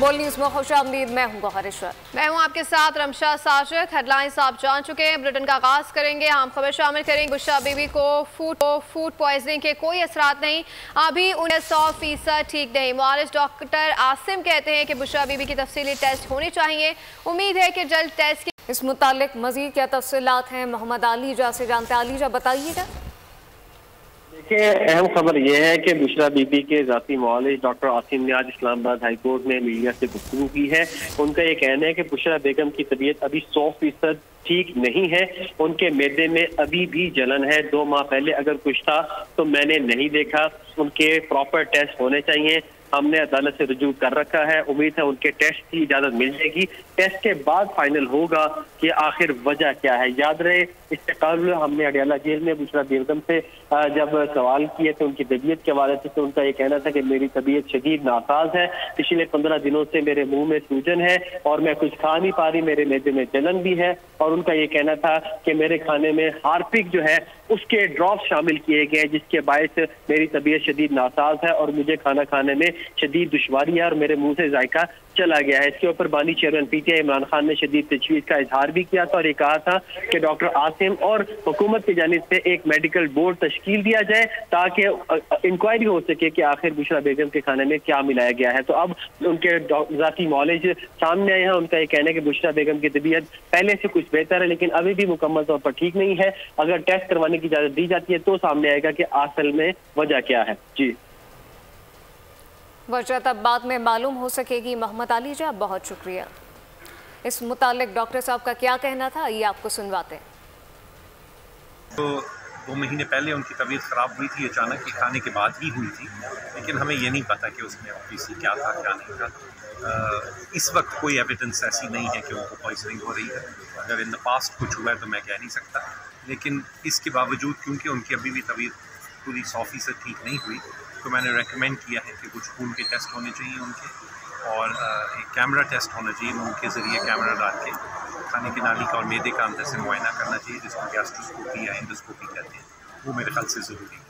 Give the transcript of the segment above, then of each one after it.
बोल न्यूज में खुशामदीद। मैं हूँ गौहर इशरत। मैं हूँ आपके साथ रमशा साजिद। हेडलाइंस आप जान चुके हैं, बुलेटिन का आगाज करेंगे। आम खबर शामिल करेंगे। बुशरा बीबी को फूड पॉइजनिंग के कोई असरात नहीं, अभी उन्हें 100% ठीक नहीं। मुआलिज डॉक्टर आसिम कहते हैं कि बुशरा बीबी की तफसीली टेस्ट होने चाहिए। उम्मीद है कि जल्द टेस्ट की। इस मुतालिक मजीद क्या तफसीलात हैं, मोहम्मद आलीजा से जानते। आलीजा बताइएगा। देखिए, अहम खबर यह है कि बुशरा बीबी के जाती मुआलिज डॉक्टर आसिम ने आज इस्लामाबाद हाई कोर्ट में मीडिया से गुफ्तगू की है। उनका ये कहना है कि बुशरा बेगम की तबीयत अभी 100% ठीक नहीं है। उनके मैदे में अभी भी जलन है। 2 माह पहले अगर कुछ था तो मैंने नहीं देखा। उनके प्रॉपर टेस्ट होने चाहिए। हमने अदालत से रुजू कर रखा है। उम्मीद है उनके टेस्ट की इजाजत मिल जाएगी। टेस्ट के बाद फाइनल होगा कि आखिर वजह क्या है। याद रहे, इससे कबल हमने अडियाला जेल में बुशरा बेगम से जब सवाल किए तो उनकी तबीयत के हवाले से, तो उनका ये कहना था कि मेरी तबीयत शदीद नासाज है। पिछले 15 दिनों से मेरे मुंह में सूजन है और मैं कुछ खा नहीं पा रही। मेरे मैदे में जलन भी है। और उनका ये कहना था कि मेरे खाने में हार्पिक जो है उसके ड्रॉप शामिल किए गए, जिसके बायस मेरी तबीयत शदीद नासाज है और मुझे खाना खाने में शदीद दुश्वारी है और मेरे मुंह से जायका चला गया है। इसके ऊपर बानी चेयरमैन पीटीआई इमरान खान ने शदीद तशवीश का इजहार भी किया था और ये कहा था कि डॉक्टर आसिम और हुकूमत की जानिब से एक मेडिकल बोर्ड तश्कील दिया जाए ताकि इंक्वायरी हो सके कि आखिर बुशरा बेगम के खाने में क्या मिलाया गया है। तो अब उनके जाती मौलेज सामने आए हैं। उनका ये कहना है कि बुशरा बेगम की तबीयत पहले से कुछ बेहतर है, लेकिन अभी भी मुकम्मल तौर पर ठीक नहीं है। अगर टेस्ट करवाने की इजाजत दी जाती है तो सामने आएगा कि असल में वजह क्या है। जी, वजह तब बाद में मालूम हो सकेगी। मोहम्मद आलीजा, बहुत शुक्रिया। इस मुतालिक डॉक्टर साहब का क्या कहना था, ये आपको सुनवाते हैं। तो 2 महीने पहले उनकी तबीयत ख़राब हुई थी, अचानक ही खाने के बाद ही हुई थी, लेकिन हमें ये नहीं पता कि उसमें ऑब्वियसली क्या था क्या नहीं था। इस वक्त कोई एविडेंस ऐसी नहीं है कि उनको पॉइजनिंग हो रही है। अगर इन द पास्ट कुछ हुआ है तो मैं कह नहीं सकता, लेकिन इसके बावजूद क्योंकि उनकी अभी भी तबीयत पूरी 100% ठीक नहीं हुई, तो मैंने रेकमेंड किया है कि कुछ खून के टेस्ट होने चाहिए उनके, और एक कैमरा टेस्ट होना चाहिए। मुंह के ज़रिए कैमरा डाल के खाने की नाली का और मैदे का अंदर से मुआयना करना चाहिए, जिसको गैस्ट्रोस्कोपी या एंडोस्कोपी कहते हैं। वो मेरे ख्याल से ज़रूरी है।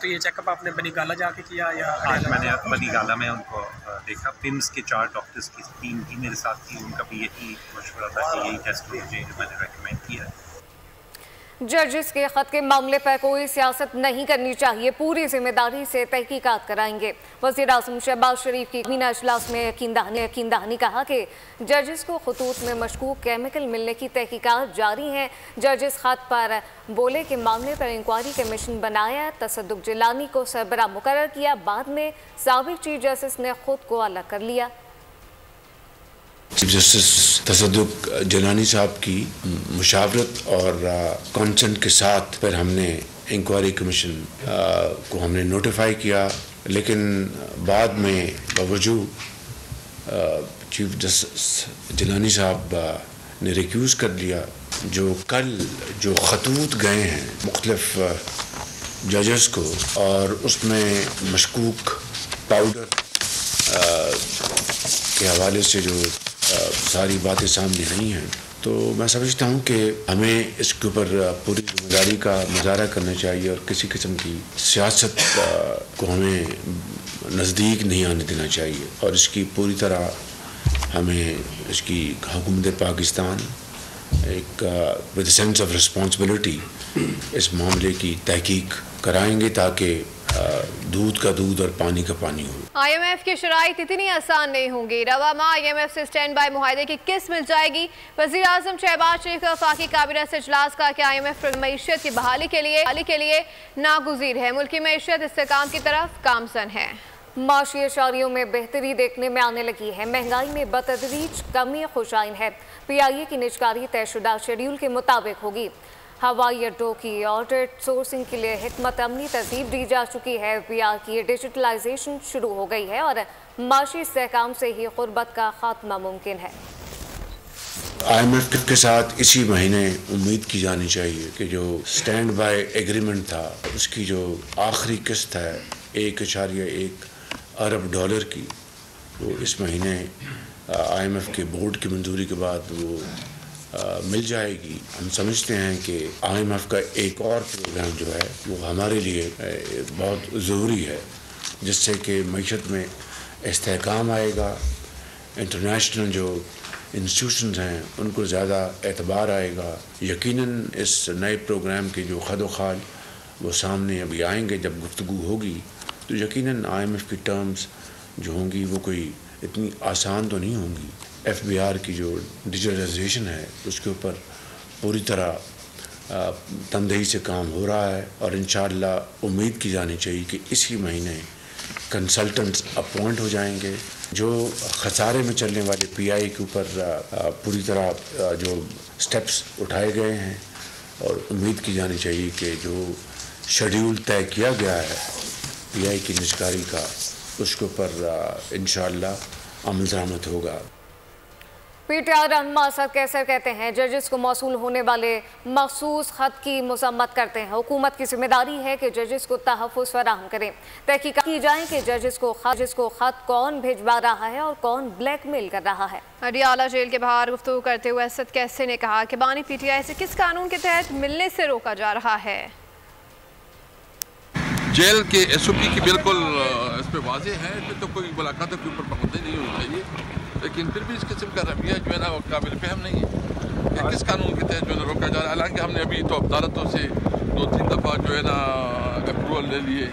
तो ये चेकअप आपने बनी गाला जाके किया या? आज मैंने बनी गाला में उनको देखा। पिम्स के 4 डॉक्टर्स की टीम भी मेरे साथ थी। उनका भी यही मशवरा था कि यही टेस्ट होना चाहिए जो मैंने रेकमेंड किया है। जजिस के खत के मामले पर कोई सियासत नहीं करनी चाहिए, पूरी जिम्मेदारी से तहकीकात कराएंगे। वज़ीर आज़म शहबाज शरीफ की मीना इजलास में यकीन दहानी कहा कि जजिस को खतूत में मशकूक केमिकल मिलने की तहकीकात जारी हैं। जजिस खत पर बोले कि मामले पर इंक्वायरी कमीशन बनाया, तसद्दुक जिलानी को सरबराह मुकर्रर किया, बाद में साबिक चीफ जस्टिस ने खुद को अलग कर लिया। चीफ जस्टिस तसद्दुक जिलानी साहब की मुशावरत और कंसेंट के साथ फिर हमने इंक्वायरी कमीशन को हमने नोटिफाई किया, लेकिन बाद में बावजूद चीफ जस्टिस जिलानी साहब ने रिक्यूज़ कर लिया। जो कल जो खतूत गए हैं मुख्तलिफ जजेस को और उसमें मशकूक पाउडर के हवाले से जो सारी बातें सामने आई हैं, तो मैं समझता हूँ कि हमें इसके ऊपर पूरी जिम्मेदारी का मुजाहरा करना चाहिए और किसी किस्म की सियासत को हमें नज़दीक नहीं आने देना चाहिए। और इसकी पूरी तरह हमें इसकी हुकूमत पाकिस्तान एक विद सेंस ऑफ रिस्पॉन्सिबिलिटी इस मामले की तहकीक कराएंगे ताकि दूध का दूध और पानी का पानी हो। IMF की शराइत इतनी आसान नहीं होंगी। रवा माह IMF से स्टैंड बाय मुआहदे की किस्त मिल जाएगी। वज़ीर आज़म शहबाज शरीफ का वफाकी काबीना से इजलास का कि IMF मईशत की बहाली के लिए नागुज़ीर है। मुल्की मईशत इस्तेहकाम की तरफ गामज़न है। माशी अशारियों में बेहतरी देखने में आने लगी है। महंगाई में बतदरीज कमी खुशाइन है। PIA की निजकारी तयशुदा शेड्यूल के मुताबिक होगी। हवाई अड्डों की ऑडिट सोर्सिंग के लिए हिकमत अमली तरतीब दी जा चुकी है। PR की डिजिटलाइजेशन शुरू हो गई है और माशी इस्तेहकाम से ही गुर्बत का खात्मा मुमकिन है। IMF के साथ इसी महीने उम्मीद की जानी चाहिए कि जो स्टैंड बाय एग्रीमेंट था उसकी जो आखिरी किस्त है 1.1 अरब डॉलर की, वो इस महीने IMF के बोर्ड की मंजूरी के बाद वो मिल जाएगी। हम समझते हैं कि IMF का एक और प्रोग्राम जो है वो हमारे लिए बहुत ज़रूरी है, जिससे कि मईशत में इस्तेहकाम आएगा, इंटरनेशनल जो इंस्टीट्यूशंस हैं उनको ज़्यादा एतबार आएगा। यकीनन इस नए प्रोग्राम के जो खदोखाल वो सामने अभी आएंगे, जब गुफ्तगू होगी तो यकीनन IMF की टर्म्स जो होंगी वो कोई इतनी आसान तो नहीं होंगी। FBR की जो डिजिटलाइजेशन है उसके ऊपर पूरी तरह तनदेही से काम हो रहा है और इंशाअल्लाह उम्मीद की जानी चाहिए कि इसी महीने कंसल्टेंट्स अपॉइंट हो जाएंगे। जो खसारे में चलने वाले PI के ऊपर पूरी तरह जो स्टेप्स उठाए गए हैं और उम्मीद की जानी चाहिए कि जो शेड्यूल तय किया गया है PI की निजकारी का उसके ऊपर इंशाअल्लाह अमल दरामद होगा। PTI रहनुमा असद कैसर कहते हैं जजेस को मौसूल होने वाले मखसूस खत की मजम्मत करते हैं। हुकूमत की जिम्मेदारी है कि जजेस को तहफ़्फ़ुज़ फराहम करें। तहकीकात की जाए कि जजेस को खत कौन भिजवा रहा है और कौन ब्लैकमेल कर रहा है। अडियाला जेल के बाहर गुफ्तगू करते हुए असद कैसर ने कहा कि बानी PTI से किस कानून के तहत मिलने से रोका जा रहा है। जेल के SOP की बिल्कुल इस पर वाज़ेह है, इसमें तो कोई मुलाकातों के ऊपर पाबंदी नहीं होनी चाहिए, लेकिन फिर भी इस किस्म का रवैया जो है ना वो काबिल फहम नहीं है कि किस कानून के तहत जो है रोका जा रहा है। हालांकि हमने अभी तो अदालतों से 2-3 दफ़ा जो है ना अप्रूवल ले लिए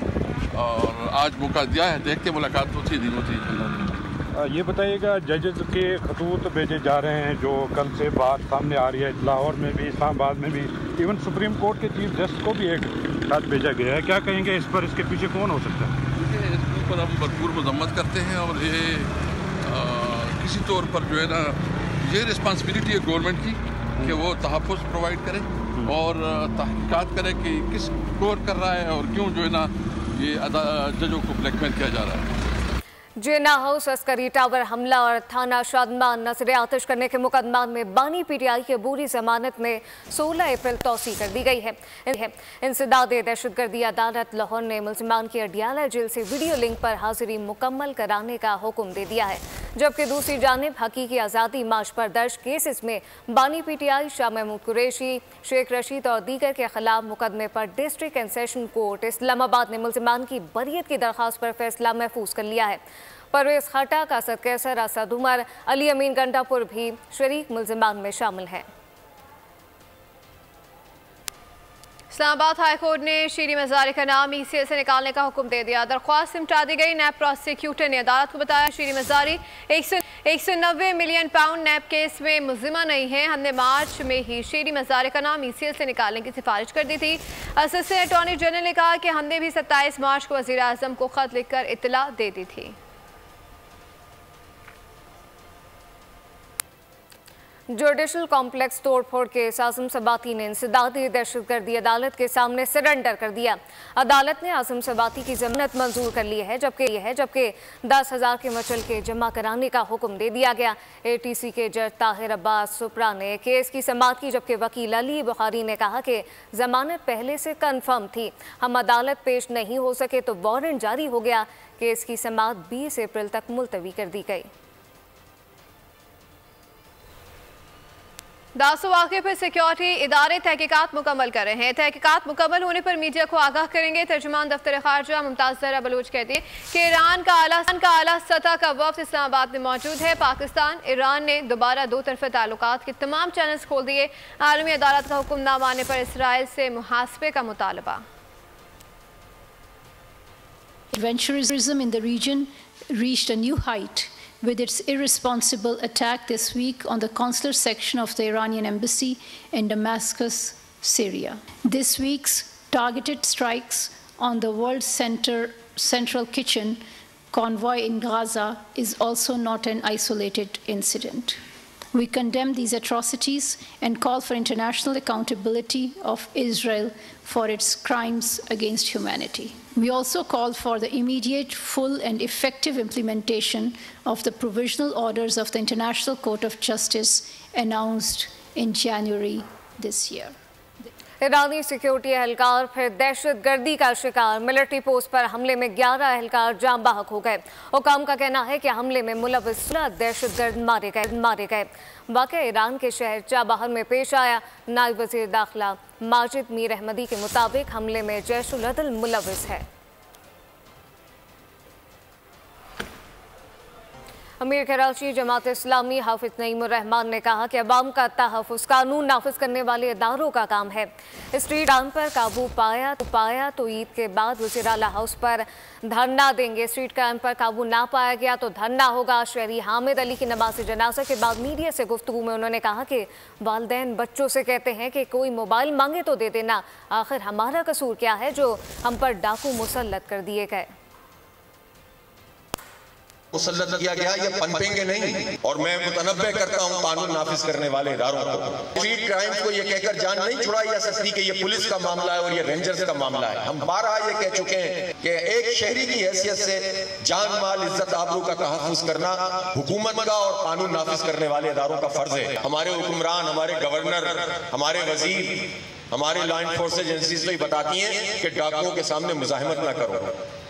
और आज मौका दिया है, देखते मुलाकात होती नहीं होती। ये बताइएगा जजेस के खतूत भेजे जा रहे हैं जो कल से बात सामने आ रही है, लाहौर में भी, इस्लामाबाद में भी, इवन सुप्रीम कोर्ट के चीफ जस्टिस को भी एक खत भेजा गया है। क्या कहेंगे इस पर, इसके पीछे कौन हो सकता है? देखिए इसके ऊपर हम भरपूर मजम्मत करते हैं और ये किसी तौर पर जो है ना ये रिस्पॉन्सिबिलिटी है गवर्नमेंट की कि वो तहफ़्फ़ुज़ प्रोवाइड करे और तहक़ीक़ात करे कि किस कोर कर रहा है और क्यों जो है ना ये जजों को ब्लैकमेल किया जा रहा है। जिन्ना हाउस अस्करी टावर हमला और थाना शादमान नजर आतिश करने के मुकदमा में बानी PTI की अबूरी जमानत में 16 अप्रैल तौसी कर दी गई है। इंसदाद दहशतगर्दी अदालत लाहौर ने मुलजिमान की अडियाला जेल से वीडियो लिंक पर हाजिरी मुकम्मल कराने का हुक्म दे दिया है, जबकि दूसरी जानिब हकीकी आज़ादी मार्च पर दर्ज केसेस में बानी PTI शाह महमूद कुरैशी, शेख रशीद और दीगर के खिलाफ मुकदमे पर district and session court Islamabad ने मुलजिमान की बरियत की दरख्वास्त पर फैसला महफूज कर लिया है। परवेज खटक, असद कैसर, असद उमर, अली अमीन गंडापुर भी शरीक मुलजिमान में शामिल हैं। इस्लामाबाद हाई कोर्ट ने शीरी मज़ारी का नाम ECL से निकालने का हुक्म दे दिया। दरख्वास्त सिमटा दी गई। नैब प्रोसिक्यूटर ने अदालत को बताया शीरी मज़ारी 190 मिलियन पाउंड नैब केस में मुल्जिमा नहीं है। हमने मार्च में ही शीरी मज़ारी का नाम ECL से निकालने की सिफारिश कर दी थी। असिस्टेंट अटॉर्नी जनरल ने कहा कि हमने भी 27 मार्च को वज़ीर आज़म को खत लिखकर इत्तला दे दी थी। जुडिशल कॉम्प्लेक्स तोड़फोड़ केस आज़म सबाती ने इंसदादी दहशतगर्दी अदालत के सामने सरेंडर कर दिया। अदालत ने आज़म सबाती की जमानत मंजूर कर ली है, जबकि 10,000 के मचल के जमा कराने का हुक्म दे दिया गया। ATC के जज ताहिर अब्बास सुपरा ने केस की समाअत की, जबकि वकील अली बुखारी ने कहा कि जमानत पहले से कन्फर्म थी, हम अदालत पेश नहीं हो सके तो वारंट जारी हो गया। केस की समाअत 20 अप्रैल तक मुलतवी कर दी गई। दासो वाक़े पर सिक्योरिटी इदारे तहकीकात मुकम्मल कर रहे हैं। तहकीकात मुकम्मल होने पर मीडिया को आगाह करेंगे। तर्जुमान दफ्तर खारजा मुमताज़ ज़हरा बलूच कहती है कि ईरान का आला सतह का वफ़द इस्लामाबाद में मौजूद है। पाकिस्तान ईरान ने दोबारा दो तरफ़ा ताल्लुकात के तमाम चैनल्स खोल दिए। आलमी अदालत का हुक्म न मानने पर इसराइल से मुहासबे का मुतालबा। Adventurism in the region reached a new height with its irresponsible attack this week on the consular section of the Iranian embassy in Damascus, Syria. This week's targeted strikes on the World Central Kitchen convoy in Gaza is also not an isolated incident. We condemn these atrocities and call for international accountability of Israel for its crimes against humanity. We also call for the immediate, full and effective implementation of the provisional orders of the International Court of Justice announced in January this year. ईरानी security एहलकार फिर दहशत गर्दी का शिकार। Military post पर हमले में 11 एहलकार जाम बहक हो गए। हुकाम का कहना है कि हमले में मुलव्विस दहशतगर्द मारे गए। वाक़या ईरान के शहर चाबहार में पेश आया। नायब वज़ीर दाखिला माजिद मीर अहमदी के मुताबिक हमले में जैश-उल-अदल मुलव्विस है। अमीर कराची जमात इस्लामी हाफिज नईमुर रहमान ने कहा कि अवाम का तहफ़्फ़ुज़ कानून नाफिज करने वाले इदारों का काम है। स्ट्रीट काम पर काबू पाया तो ईद के बाद वज़ीर आला हाउस पर धरना देंगे। स्ट्रीट क्राइम पर काबू ना पाया गया तो धरना होगा। शहरी हामिद अली की नमाज़ जनाजा के बाद मीडिया से गुफ्तगू में उन्होंने कहा कि वालिदैन बच्चों से कहते हैं कि कोई मोबाइल मांगे तो दे देना, आखिर हमारा कसूर क्या है जो हम पर डाकू मुसल्लत कर दिए गए। मुसल्लत किया गया, ये पनपेंगे नहीं। और मैं मुतनब्बे करता हूँ कानून नाफिज करने वाले इदारों को, स्ट्रीट क्राइम को ये कहकर जान नहीं छुड़ाई जा सकती कि ये पुलिस का मामला है और ये रेंजर्स का मामला है। हम बारहा ये कह चुके हैं कि एक शहरी की हैसियत से जान माल इज्जत आबरू का तहफ़्फ़ुज़ करना हुकूमत का और कानून नाफिज करने वाले इदारों का फर्ज है। हमारे हुक्मरान, हमारे गवर्नर, हमारे वजीर, हमारे लॉ एनफोर्समेंट एजेंसीज तो ये बताती हैं कि डाकुओं के सामने मुजाहिमत ना करो।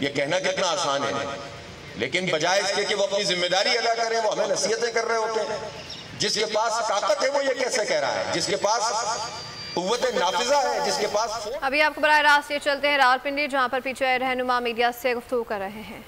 ये कहना कितना आसान है, लेकिन बजाय इसके कि वो अपनी जिम्मेदारी अदा करें, वो हमें नसीहतें कर रहे होते हैं। जिसके पास ताकत है वो ये कैसे कह रहा है, जिसके पास कुव्वत नाफिजा है, जिसके पास। अभी आपको बराह रास्त ये चलते हैं रावलपिंडी, जहां पर पीछे रहनुमा मीडिया से गुफ्तगू कर रहे हैं।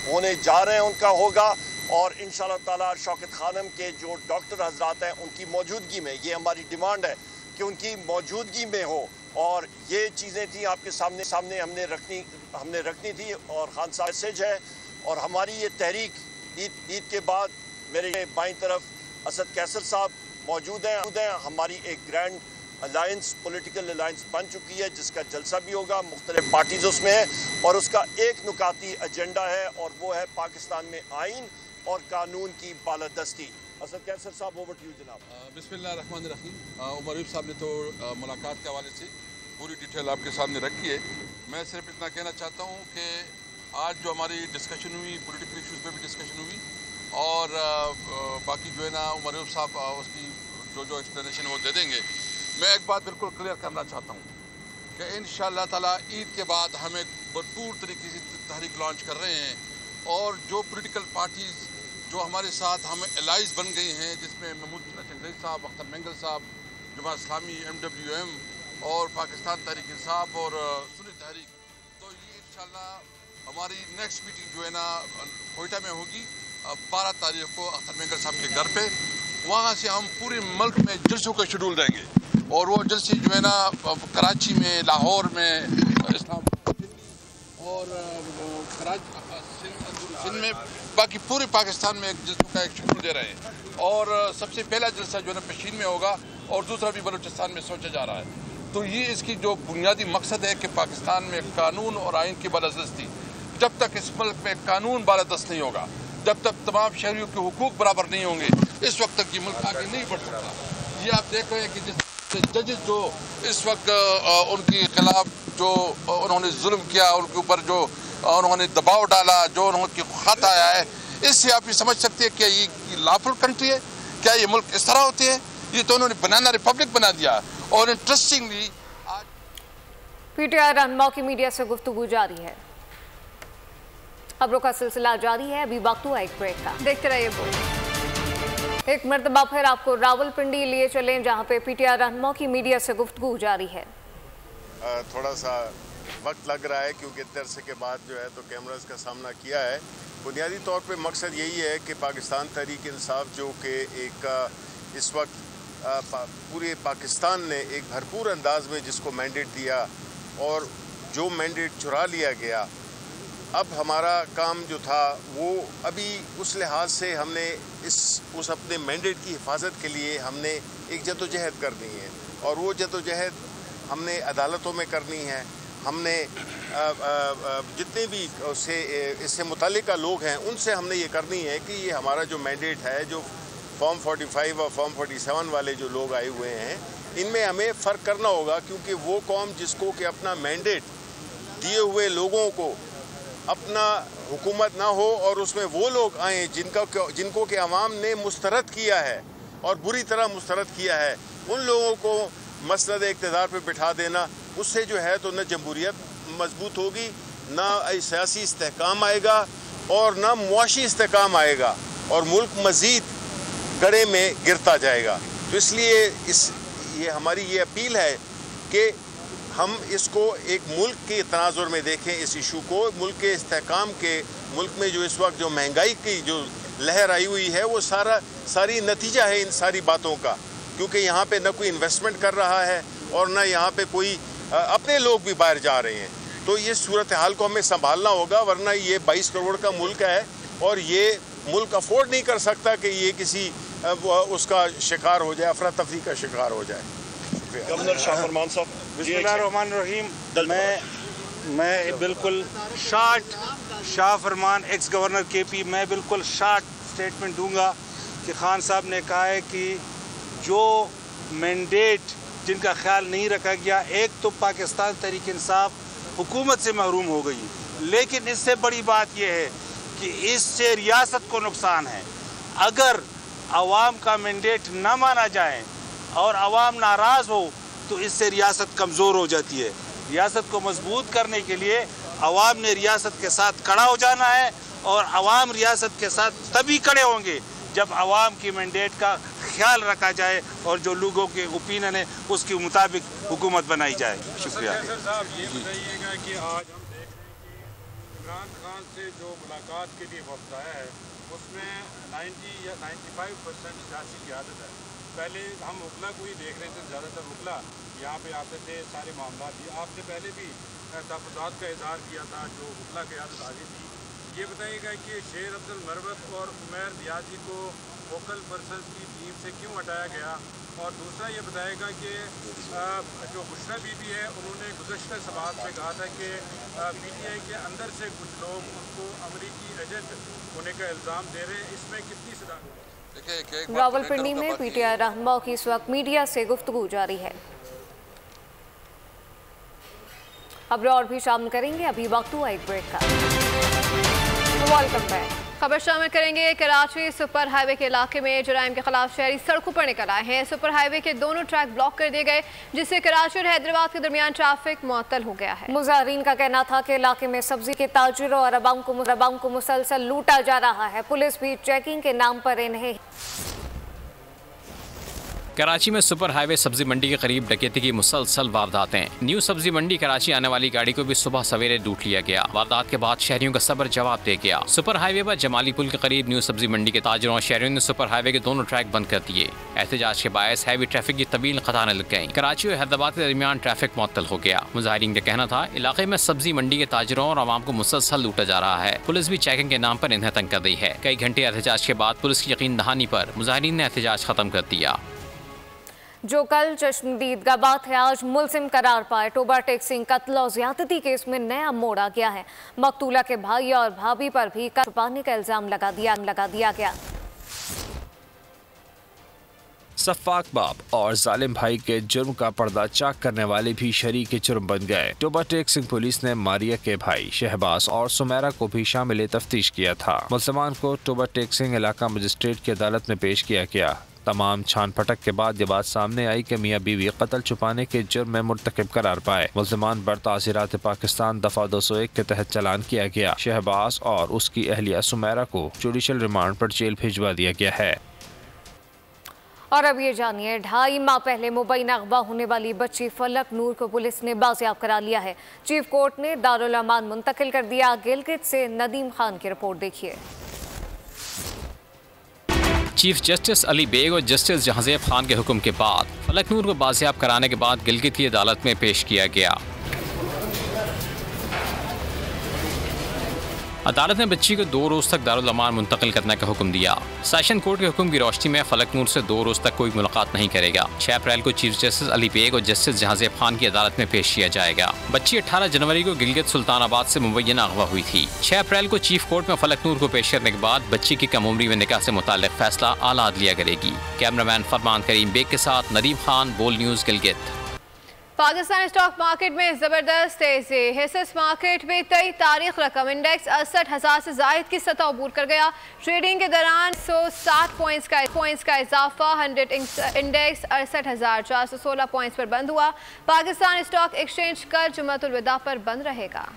होने जा रहे हैं उनका होगा, और इंशाअल्लाह ताला शौकत खानम के जो डॉक्टर हजरात हैं उनकी मौजूदगी में, ये हमारी डिमांड है कि उनकी मौजूदगी में हो। और ये चीज़ें थी आपके सामने हमने रखनी थी। और खान साहब मैसेज है, और हमारी ये तहरीक ईद के बाद मेरे बाईं तरफ असद कैसर साहब मौजूद हैं। हमारी एक ग्रैंड अलायंस, पॉलिटिकल अलायंस बन चुकी है, जिसका जलसा भी होगा, मुख्तलिफ पार्टीज उसमें है, और उसका एक नुकाती एजेंडा है, और वो है पाकिस्तान में आइन और कानून की बालादस्ती। असद कैसर साहब, ओवर टू यू जनाब। बिस्मिल्लाहिर्रहमानिर्रहीम। उमर अयूब साहब ने तो मुलाकात के हवाले से पूरी डिटेल आपके सामने रखी है। मैं सिर्फ इतना कहना चाहता हूँ कि आज जो हमारी डिस्कशन हुई, पॉलिटिकल इश्यूज़ पे भी डिस्कशन हुई, और बाकी जो है ना उमर अयूब साहब उसकी जो एक्सप्लेनेशन वो दे देंगे। मैं एक बात बिल्कुल क्लियर करना चाहता हूँ कि इंशाअल्लाह ताला ईद के बाद हम एक भरपूर तरीके से तहरीक लॉन्च कर रहे हैं, और जो पॉलिटिकल पार्टीज़ जो हमारे साथ हमें एलाइज बन गई हैं, जिसमें महमूद चंदेरी साहब, अख्तर मेंगल साहब, जमात इस्लामी, MWM और पाकिस्तान तहरीक इंसाफ और सुन्नी तहरीक, तो ये इंशाअल्लाह हमारी नेक्स्ट मीटिंग जो है ना कोयटा में होगी 12 तारीख को अख्तर मेंगल साहब के घर पे। वहाँ से हम पूरे मुल्क में जलसों का शेड्यूल देंगे, और वो जलसे जो है ना कराची में, लाहौर में, इस्लामाबाद और सिंध में, बाकी पूरे पाकिस्तान में एक जलसों का एक शेड्यूल दे रहे हैं। और सबसे पहला जलसा जो है ना पेशीन में होगा, और दूसरा भी बलूचिस्तान में सोचा जा रहा है। तो ये इसकी जो बुनियादी मकसद है कि पाकिस्तान में कानून और आइन की बालादस्ती, जब तक इस मुल्क में कानून बालादस्त नहीं होगा, जब तक तमाम शहरियों के हुकूक बराबर नहीं होंगे, इस वक्त तक ये मुल्क आगे नहीं बढ़ सकता। ये आप देख रहे हैं कि जिस जजेस जो इस वक्त उनके खिलाफ जो उन्होंने जुल्म किया, उनके ऊपर जो उन्होंने दबाव डाला, जो उनके खत आया है, इससे आप ये समझ सकते हैं कि ये लॉफुल कंट्री है, क्या ये मुल्क इस तरह होते हैं? ये तो उन्होंने बनाना रिपब्लिक बना दिया। और इंटरेस्टिंगली आज PTI रहनुमा की मीडिया से गुफ्तगू जारी है। खबरों का सिलसिला जारी है, अभी वक्त हुआ एक ब्रेक का, देखते रहिए बोल। एक मरतबा फिर आपको रावलपिंडी लिए चलें, जहां पे PTI रहनुमा की मीडिया से गुफ्तगू जारी है। थोड़ा सा वक्त लग रहा है क्योंकि इतने अरसे के बाद जो है तो कैमरास का सामना किया है। बुनियादी तौर पे मकसद यही है कि पाकिस्तान तहरीक इंसाफ जो कि एक इस वक्त पूरे पाकिस्तान ने एक भरपूर अंदाज में जिसको मैंडेट दिया, और जो मैंडेट चुरा लिया गया, अब हमारा काम जो था वो अभी उस लिहाज से हमने उस अपने मैंडेट की हिफाजत के लिए हमने एक जदोजहद करनी है, और वो जदोजहद हमने अदालतों में करनी है। हमने जितने भी इससे मुताल्लिका लोग हैं उनसे हमने ये करनी है कि ये हमारा जो मैंडेट है, जो फॉर्म 45 और फॉर्म 47 वाले जो लोग आए हुए हैं, इनमें हमें फ़र्क करना होगा, क्योंकि वो कौम जिसको कि अपना मैंडेट दिए हुए लोगों को अपना हुकूमत ना हो और उसमें वो लोग आए जिनको कि अवाम ने मुस्तरद किया है और बुरी तरह मुस्तरद किया है, उन लोगों को मसनद इक़्तिदार पे बिठा देना, उससे जो है तो न जमहूरियत मजबूत होगी, ना सियासी इस्तेहकाम आएगा और ना मुआशी इस्तेहकाम आएगा, और मुल्क मज़ीद गड़े में गिरता जाएगा। तो इसलिए ये हमारी ये अपील है कि हम इसको एक मुल्क के तनाजुर में देखें, इस इशू को मुल्क के इस्तेहकाम के, मुल्क में जो इस वक्त जो महंगाई की जो लहर आई हुई है, वो सारी नतीजा है इन सारी बातों का, क्योंकि यहाँ पे न कोई इन्वेस्टमेंट कर रहा है और न यहाँ पे कोई अपने लोग भी बाहर जा रहे हैं। तो ये सूरत हाल को हमें संभालना होगा, वरना ये 22 करोड़ का मुल्क है और ये मुल्क अफोर्ड नहीं कर सकता कि ये किसी उसका शिकार हो जाए, अफरा तफरी का शिकार हो जाए। गवर्नर शाह फरमान साहब, बिस्मिल्लाहिर्रहमानिर्रहीम। मैं बिल्कुल शाह फरमान एक्स गवर्नर KP, मैं बिल्कुल शार्ट स्टेटमेंट दूंगा कि खान साहब ने कहा है कि जो मैंडेट जिनका ख्याल नहीं रखा गया, एक तो पाकिस्तान तहरीक इंसाफ हुकूमत से महरूम हो गई, लेकिन इससे बड़ी बात यह है कि इससे रियासत को नुकसान है। अगर अवाम का मैंडेट न माना जाए और अवाम नाराज़ हो तो इससे रियासत कमज़ोर हो जाती है। रियासत को मजबूत करने के लिए अवाम ने रियासत के साथ खड़ा हो जाना है और अवाम रियासत के साथ तभी खड़े होंगे जब अवाम की मैंडेट का ख्याल रखा जाए और जो लोगों के ओपिनियन है उसके मुताबिक हुकूमत बनाई जाए। शुक्रिया। सर साहब, ये बताइएगा कि आज हम देख रहे हैं कि इमरान खान से जो मुलाकात के लिए वक्त आया है उसमें 90 या 95% सियासी क़यादत है। पहले हम उगला को ही देख रहे थे, ज़्यादातर उगला यहाँ पे आते थे, सारे मामला भी आपने पहले भी तहफ़्फ़ुज़ात का इज़हार किया था जो उगला क़यादत आगे थी। ये बताइएगा कि शेर अब्दुल मरवत और उमैर दियाजी को वोकल पर्सन की टीम से क्यों हटाया गया, और दूसरा ये बताएगा कि जो बुशरा बीबी है उन्होंने गुज़श्ता सवाल में कहा था कि PTI के अंदर से कुछ लोग उनको अमरीकी एजेंट होने का इल्ज़ाम दे रहे हैं, इसमें कितनी सदाकत? रावलपिंडी में PTI रहनुमा की इस वक्त मीडिया से गुफ्तगू जारी है। खबरें और भी शामिल करेंगे, अभी वक्त हुआ एक ब्रेक का। Welcome back. खबर शामिल करेंगे। कराची सुपर हाईवे के इलाके में जुराइम के खिलाफ शहरी सड़कों पर निकल आए हैं। सुपर हाईवे के दोनों ट्रैक ब्लॉक कर दिए गए, जिससे कराची और हैदराबाद के दरमियान ट्रैफिक मुअत्तल हो गया है। मुजाहिरीन का कहना था कि इलाके में सब्जी के ताजिरों और अवाम को मुसलसल लूटा जा रहा है। पुलिस भी चेकिंग के नाम पर इन्हें। कराची में सुपर हाईवे सब्जी मंडी के करीब डकैती की मुसलसल वारदातें। न्यू सब्जी मंडी कराची आने वाली गाड़ी को भी सुबह सवेरे लूट लिया गया। वारदात के बाद शहरियों का सब्र जवाब दे गया। सुपर हाईवे पर जमाली पुल के करीब न्यू सब्जी मंडी के ताजरों और शहरियों ने सुपर हाईवे के दोनों ट्रैक बंद कर दिए। एहतजाज के बायस हैवी ट्रैफिक की तवील कतारें लग गयी। कराची और हैदराबाद के दरमियान ट्रैफिक मुअत्तल हो गया। मुजाहिरीन का कहना था इलाके में सब्जी मंडी के ताजरों और आवाम को मुसलसल लूटा जा रहा है। पुलिस भी चेकिंग के नाम पर इन्हें तंग कर रही है। कई घंटे एहतजाज के बाद पुलिस की यकीन दहानी पर मुजाहिरीन ने एहतजाज खत्म कर दिया। जो कल जश्नदीद का बात है, आज मुलजिम करार पाए। टोबा टेक्सिंग कत्ल और ज्यादती केस में नया मोड़ आ गया है। मकतूला के भाई और भाभी पर भी छुपाने का इल्जाम लगा दिया गया। सफाक बाप और जालिम भाई के जुर्म का पर्दा चाक करने वाले भी शरीक जुर्म बन गए। टोबा टेक्सिंग पुलिस ने मारिया के भाई शहबाज और सुमेरा को भी शामिल तफ्तीश किया था। मुसलमान को टोबा टेक्सिंग इलाका मजिस्ट्रेट की अदालत में पेश किया गया। तमाम छान पटक के बाद ये बात सामने आई कि मियाँ बीवी कत्ल छुपाने के जुर्म में मुर्तकिब करार पाए। मुल्ज़िमान बरतासीरात पाकिस्तान दफा 201 के तहत चलान किया गया। शहबाज और उसकी अहलिया सुमेरा को जुडिशल रिमांड पर जेल भिजवा दिया गया है। और अब ये जानिए, 2.5 माह पहले मुबैना अगवा होने वाली बच्ची फलक नूर को पुलिस ने बाजियाब करा लिया है। चीफ कोर्ट ने दारुल अमान मुंतकिल कर दिया। गिलगित से नदीम खान की रिपोर्ट देखिए। चीफ जस्टिस अली बेग और जस्टिस जहांजेब खान के हुक्म के बाद फलक नूर को बाजियाब कराने के बाद गिलगित की अदालत में पेश किया गया। अदालत ने बच्ची को 2 रोज तक दारुल अमान मुंतकिल करने का हुक्म दिया। सेशन कोर्ट के हुक्म की रोशनी में फलक नूर से 2 रोज तक कोई मुलाकात नहीं करेगा। 6 अप्रैल को चीफ जस्टिस अली बेग और जस्टिस जहांजेब खान की अदालत में पेश किया जाएगा। बच्ची 18 जनवरी को गिलगित सुल्तानाबाद से मुबैना अगवा हुई थी। 6 अप्रैल को चीफ कोर्ट में फलक नूर को पेश करने के बाद बच्ची की कम उम्री में निकाह से मुताल्लिक फैसला आला अदलिया करेगी। कैमरामैन फरमान करीम बेग के साथ नदीम खान, बोल news, Gilgit. Pakistan stock market में जबरदस्त तेजी। हिस्सेस मार्केट में तय तारीख रकम इंडेक्स 68,000 से जायद की सतह अबूर कर गया। ट्रेडिंग के दौरान 160 पॉइंट्स का इजाफा। 100 इंडेक्स 68,416 पॉइंट्स पर बंद हुआ। पाकिस्तान स्टॉक एक्सचेंज कल जुम्मतुल विदा पर बंद रहेगा।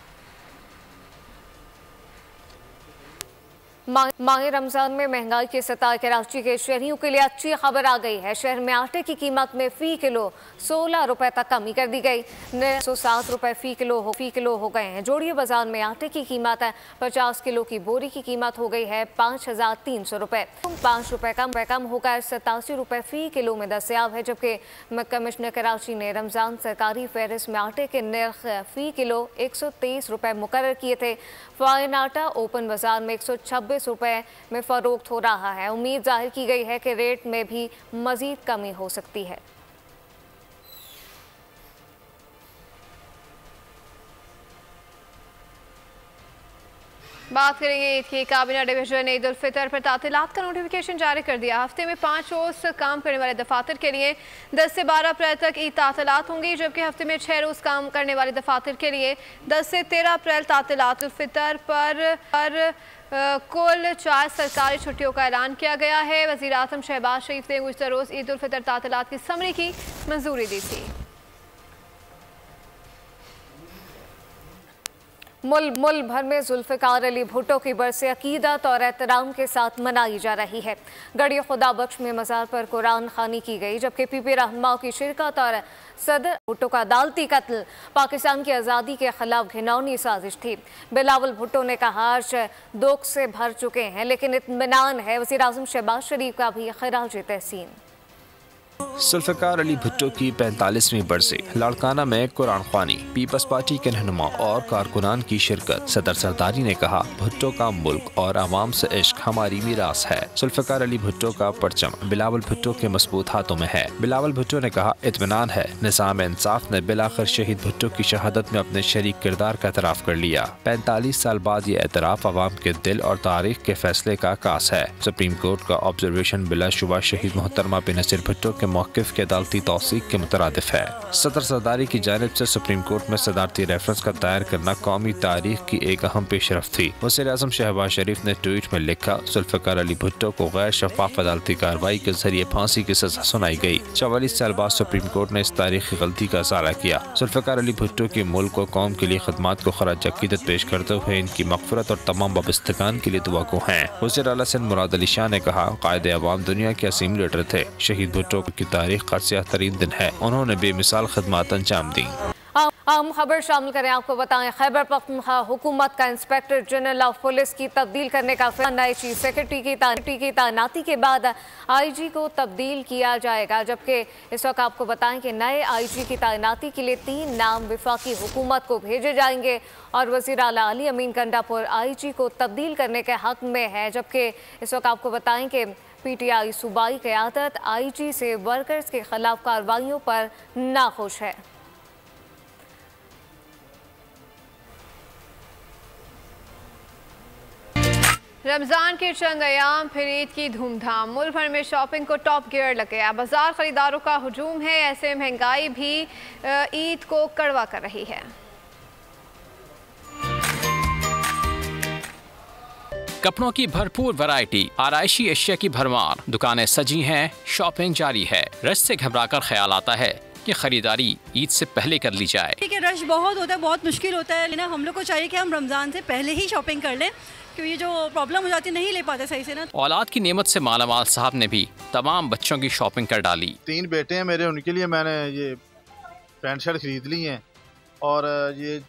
माह रमजान में महंगाई के सताए कराची के शहरियों के लिए अच्छी खबर आ गई है। शहर में आटे की कीमत में फी किलो 16 रुपए तक कमी कर दी गई। 907 रुपए फी किलो हो गए हैं। जोड़िया बाजार में आटे की कीमत है 50 किलो की बोरी की कीमत हो गई है 5300 रुपए, 5 रुपए कम होकर 87 रुपए फी किलो में दस्तयाब है। जबकि कमिश्नर कराची ने रमजान सरकारी फहरिस्त में आटे के नर्ख फी किलो 123 रुपए मुकर्रर किए थे। फाइन आटा ओपन बाजार में 126 रुपए में फरोख्त हो रहा है। उम्मीद जाहिर की गई है कि रेट में भी मजीद कमी हो सकती है। बात करेंगे ईद की। काबीना डिवीजन ने ईद उल फितर पर तातीलात का नोटिफिकेशन जारी कर दिया। हफ्ते में 5 रोज काम करने वाले दफातर के लिए 10 से 12 अप्रैल तक ईद तातीलात होंगी, जबकि हफ्ते में 6 रोज काम करने वाले दफातर के लिए 10 से 13 अप्रैल तातीलात उल फितर पर कुल 4 सरकारी छुट्टियों का ऐलान किया गया है। वज़ीर आज़म शहबाज शरीफ ने गुज़िश्ता रोज़ ईद उल फितर तातीलात की समरी की मंजूरी दी थी। मुल्क भर में जुल्फ़िकार अली भुट्टो की बरसे अकीदत और एहतराम के साथ मनाई जा रही है। गढ़ी खुदा बख्श में मज़ार पर कुरान खानी की गई, जबकि पीपी रहनुमा की शिरकत और सदर भुट्टो का अदालती कत्ल पाकिस्तान की आज़ादी के खिलाफ घिनौनी साजिश थी। बिलावल भुट्टो ने कहा अर्श दुख से भर चुके हैं लेकिन इत्मीनान है। वज़ीर आज़म शहबाज शरीफ का भी खिराज तहसीन। जुल्फ़िकार अली भुट्टो की 45वीं बरसे लाड़काना में कुरान ख्वानी, पीपल्स पार्टी के रहनुमा और कारकुनान की शिरकत। सदर सरदारी ने कहा भुट्टो का मुल्क और आवाम से इश्क हमारी मीरास है। जुल्फ़िकार अली भुट्टो का परचम बिलावल भुट्टो के मजबूत हाथों में है। बिलावल भुट्टो ने कहा इत्मीनान है। निज़ाम इंसाफ ने बिलाखिर शहीद भुट्टो की शहादत में अपने शरीक किरदार का एतराफ़ कर लिया। 45 साल बाद ये एतराफ़ आवाम के दिल और तारीख के फैसले का आकाश है। सुप्रीम कोर्ट का ऑब्जर्वेशन बिलाशुबा शहीद मोहतरमा बेनज़ीर भुट्टो के मौक़िफ़ के अदालती तौसीक़ के मुतरादिफ है। सदर सरदारी की जानिब से सुप्रीम कोर्ट में सदारती रेफरेंस का दायर करना कौमी तारीख की एक अहम पेशरफ थी। वज़ीर आज़म शहबाज शरीफ ने ट्वीट में लिखा जुल्फ़िकार अली भुट्टो को गैर शफ़ाफ अदालती कार्रवाई के जरिए फांसी की सजा सुनाई गई। 44 साल बाद सुप्रीम कोर्ट ने इस तारीखी गलती का इज़ारा किया। जुल्फ़िकार अली भुट्टो की मुल्क और कौम के लिए खदमात को खराज अक़ीदत पेश करते हुए इनकी मग़फ़िरत और तमाम वाबस्तगान के लिए दुआ को हैं। वज़ीर आला सिंध मुराद अली शाह ने कहा कायदे अवाम दुनिया के असीम लीडर थे। शहीद भुट्टो की तारीख का सियाह-तरीन दिन है। उन्होंने बेमिसाल खदमात अंजाम दी। हम खबर शामिल करें। आपको बताएं खैबर पख्तूनख्वा हुकूमत का इंस्पेक्टर जनरल ऑफ पुलिस की तब्दील करने का फैसला। नए चीफ सेक्रेटरी की तैनाती के बाद आईजी को तब्दील किया जाएगा, जबकि इस वक्त आपको बताएं कि नए आईजी की तैनाती के लिए 3 नाम वफाकी हुकूमत को भेजे जाएंगे और वज़ीर आला अली अमीन गंडापुर आईजी को तब्दील करने के हक में है। जबकि इस वक्त आपको बताएं कि पीटीआई सूबाई क़यादत आईजी से वर्कर्स के खिलाफ कार्रवाइयों पर नाखुश है। रमज़ान के चंद अयाम फिर ईद की धूमधाम। मुल्क भर में शॉपिंग को टॉप गियर लग गया। बाजार खरीदारों का हुजूम है। ऐसे महंगाई भी ईद को कड़वा कर रही है। कपड़ों की भरपूर वैरायटी, आराइशी एशिया की भरमार, दुकानें सजी हैं, शॉपिंग जारी है। रश से घबराकर ख्याल आता है कि खरीदारी ईद से पहले कर ली जाए। ठीक है, रश बहुत होता है, बहुत मुश्किल होता है, लेकिन हम लोग को चाहिए कि हम रमज़ान से पहले ही शॉपिंग कर लें, क्योंकि ये जो प्रॉब्लम हो जाती है नहीं ले पाते सही से ना। औलाद की नेमत से मालामाल साहब ने भी तमाम बच्चों की शॉपिंग कर डाली। 3 बेटे हैं मेरे, उनके लिए मैंने ये पैंट शर्ट खरीद ली हैं और ये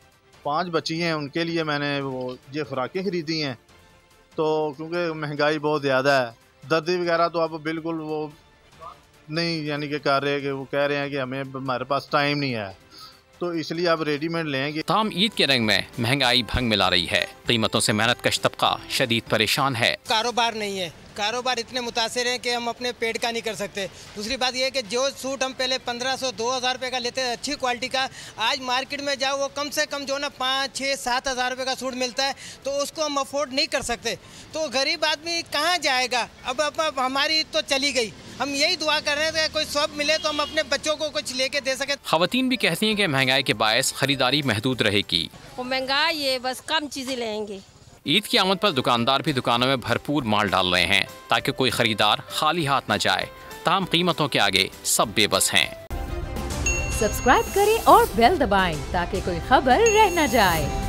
5 बच्ची हैं, उनके लिए मैंने वो ये खुराकें खरीदी हैं। तो क्योंकि महंगाई बहुत ज़्यादा है, दर्दी वगैरह तो अब बिल्कुल वो नहीं यानी कि कर रहे कि वो कह रहे हैं कि हमें हमारे पास टाइम नहीं है, तो इसलिए आप रेडीमेड लेंगे। ताम ईद के रंग में महंगाई भंग मिला रही है। कीमतों से मेहनत कश तबका शदीद परेशान है। कारोबार नहीं है, कारोबार इतने मुतासिर हैं कि हम अपने पेट का नहीं कर सकते। दूसरी बात यह है कि जो सूट हम पहले 1500-2000 रुपये का लेते हैं अच्छी क्वालिटी का, आज मार्केट में जाओ वो कम से कम जो ना 5-6-7 हज़ार रुपये का सूट मिलता है, तो उसको हम अफोर्ड नहीं कर सकते। तो गरीब आदमी कहाँ जाएगा। अब हमारी तो चली गई, हम यही दुआ कर रहे थे कोई शॉप मिले तो हम अपने बच्चों को कुछ लेके दे सके। खवातीन भी कहती हैं कि महंगाई के बायस खरीदारी महदूद रहेगी। वो महंगाई है, बस कम चीजें लेंगे। ईद की आमद पर दुकानदार भी दुकानों में भरपूर माल डाल रहे हैं ताकि कोई खरीदार खाली हाथ न जाए। ताम कीमतों के आगे सब बेबस हैं। सब्सक्राइब करें और बेल दबाएं ताकि कोई खबर रह न जाए।